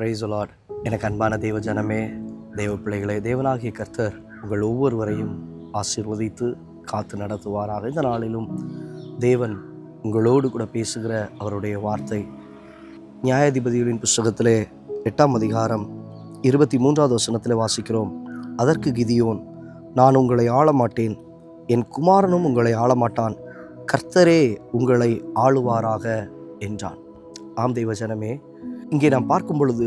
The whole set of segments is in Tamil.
Praise the Lord. எனக்கு அன்பான தேவ ஜனமே, தேவ பிள்ளைகளே, தேவனாகிய கர்த்தர் உங்கள் ஒவ்வொருவரையும் ஆசீர்வதித்து காத்து நடத்துவாராக. இந்த நாளிலும் தேவன் உங்களோடு கூட பேசுகிற அவருடைய வார்த்தை நியாயாதிபதிகளின் புஸ்தகத்திலே 8ஆம் அதிகாரம் 23வது வசனத்திலே வாசிக்கிறோம். அதற்கு கிதியோன், நான் உங்களை ஆளமாட்டேன், என் குமாரனும் உங்களை ஆளமாட்டான், கர்த்தரே உங்களை ஆளுவாராக என்றான். ஆம் தெய்வ ஜனமே, இங்கே நாம் பார்க்கும் பொழுது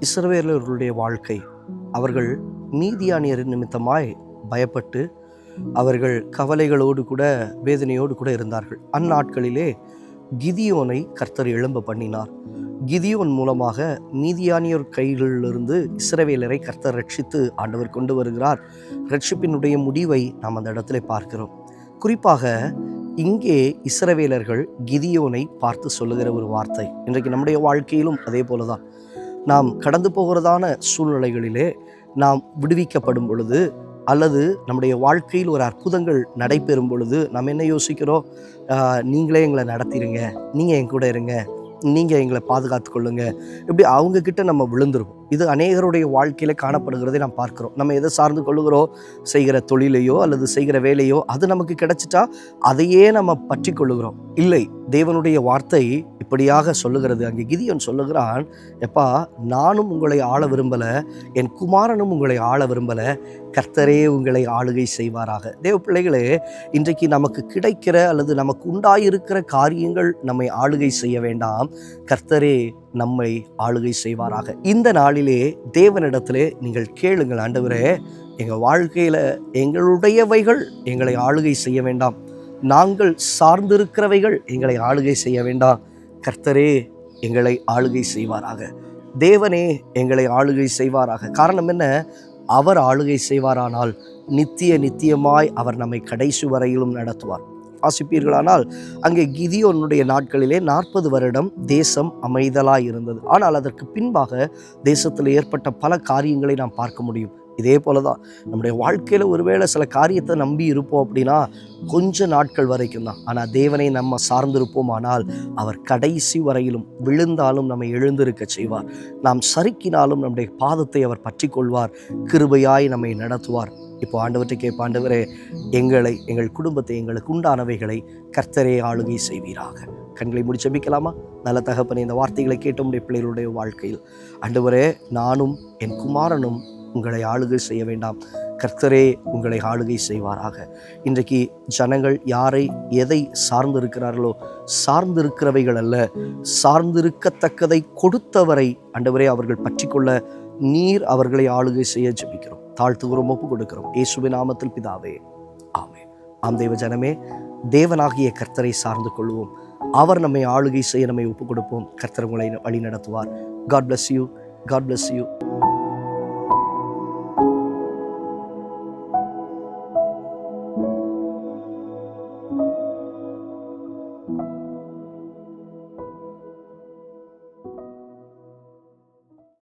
இஸ்ரவேலர்களுடைய வாழ்க்கை, அவர்கள் மீதியானியரின் நிமித்தமாய் பயப்பட்டு அவர்கள் கவலைகளோடு கூட வேதனையோடு கூட இருந்தார்கள். அந்நாட்களிலே கிதியோனை கர்த்தர் எழும்ப பண்ணினார். கிதியோன் மூலமாக மீதியானியர் கைகளிலிருந்து இஸ்ரவேலரை கர்த்தர் ரட்சித்து ஆண்டவர் கொண்டு வருகிறார். ரட்சிப்பினுடைய முடிவை நாம் அந்த இடத்துல பார்க்கிறோம். குறிப்பாக இங்கே இஸ்ரவேலர்கள் கிதியோனை பார்த்து சொல்லுகிற ஒரு வார்த்தை இன்றைக்கு நம்முடைய வாழ்க்கையிலும் அதே போலதான். நாம் கடந்து போகிறதான சூழ்நிலைகளிலே நாம் விடுவிக்கப்படும் பொழுது அல்லது நம்முடைய வாழ்க்கையில் ஒரு அற்புதங்கள் நடைபெறும் பொழுது நாம் என்ன யோசிக்கிறோம்? நீங்களே எங்களை நடத்திடுங்க, நீங்கள் என் கூட இருங்க, நீங்கள் எங்களை பாதுகாத்து கொள்ளுங்க, இப்படி அவங்கக்கிட்ட நம்ம விழுந்துருவோம். இது அநேகருடைய வாழ்க்கையில் காணப்படுகிறதை நாம் பார்க்கிறோம். நம்ம எதை சார்ந்து கொள்ளுகிறோம்? செய்கிற தொழிலையோ அல்லது செய்கிற வேலையோ அது நமக்கு கிடைச்சிட்டா அதையே நம்ம பற்றி கொள்ளுகிறோம். இல்லை, தேவனுடைய வார்த்தை இப்படியாக சொல்லுகிறது. அங்கே கிதியோன் சொல்லுகிறான், எப்பா, நானும் உங்களை ஆள விரும்பலை, என் குமாரனும் உங்களை ஆள விரும்பலை, கர்த்தரே உங்களை ஆளுகை செய்வாராக. தேவ பிள்ளைகளே, இன்றைக்கு நமக்கு கிடைக்கிற அல்லது நமக்கு உண்டாயிருக்கிற காரியங்கள் நம்மை ஆளுகை செய்ய வேண்டாம், கர்த்தரே நம்மை ஆளுகை செய்வாராக. இந்த நாளிலே தேவனிடத்திலே நீங்கள் கேளுங்கள், ஆண்டவரே, எங்கள் வாழ்க்கையில் எங்களுடையவைகள் எங்களை ஆளுகை செய்ய வேண்டாம், நாங்கள் சார்ந்திருக்கிறவைகள் எங்களை ஆளுகை செய்ய வேண்டாம், கர்த்தரே எங்களை ஆளுகை செய்வாராக, தேவனே எங்களை ஆளுகை செய்வாராக. காரணம் என்ன? அவர் ஆளுகை செய்வாரானால் நித்தியமாய் அவர் நம்மை கடைசி வரையிலும் நடத்துவார். வாசிப்பீர்களானால் அங்கே கிதியோனுடைய நாட்களிலே 40 வருடம் தேசம் அமைதலாய் இருந்தது. ஆனால் அதற்கு பின்பாக தேசத்தில் ஏற்பட்ட பல காரியங்களை நாம் பார்க்க முடியும். இதே போலதான் நம்முடைய வாழ்க்கையில் ஒருவேளை சில காரியத்தை நம்பி இருப்போம் அப்படின்னா கொஞ்ச நாட்கள் வரைக்கும் தான். ஆனால் தேவனை நம்ம சார்ந்திருப்போம், ஆனால் அவர் கடைசி வரையிலும் விழுந்தாலும் நம்மை எழுந்திருக்க செய்வார். நாம் சறுக்கினாலும் நம்முடைய பாதத்தை அவர் பற்றி கொள்வார், கிருபையாய் நம்மை நடத்துவார். இப்போ ஆண்டவர்கிட்ட கேட்ப, ஆண்டவரே, எங்கள் குடும்பத்தை, எங்களுக்கு உண்டானவைகளை கர்த்தரே ஆளுகை செய்வீராக. கண்களை மூடி ஜெபிக்கலாமா? நல்ல தகப்பனே, இந்த வார்த்தைகளை கேட்ட உடைய பிள்ளைகளுடைய வாழ்க்கையில் ஆண்டவரே, நானும் என் குமாரனும் உங்களை ஆளுகை செய்ய வேண்டாம், கர்த்தரே உங்களை ஆளுகை செய்வாராக. இன்றைக்கு ஜனங்கள் யாரை எதை சார்ந்திருக்கிறார்களோ, சார்ந்திருக்கிறவைகள் அல்ல, சார்ந்திருக்கத்தக்கதை கொடுத்தவரை ஆண்டவரே அவர்கள் பற்றி கொள்ள நீர் அவர்களை ஆளுகை செய்ய ஜெபிக்கிறோம், தாழ்த்துகிறோம், ஒப்பு கொடுக்கிறோம், இயேசுவின் நாமத்தில் பிதாவே, ஆமென். ஆம் தெய்வ ஜனமே, தேவனாகிய கர்த்தரை சார்ந்து கொள்வோம், அவர் நம்மை ஆளுகை செய்ய நம்மை ஒப்பு கொடுப்போம், கர்த்தர் உங்களை வழி நடத்துவார். God bless you.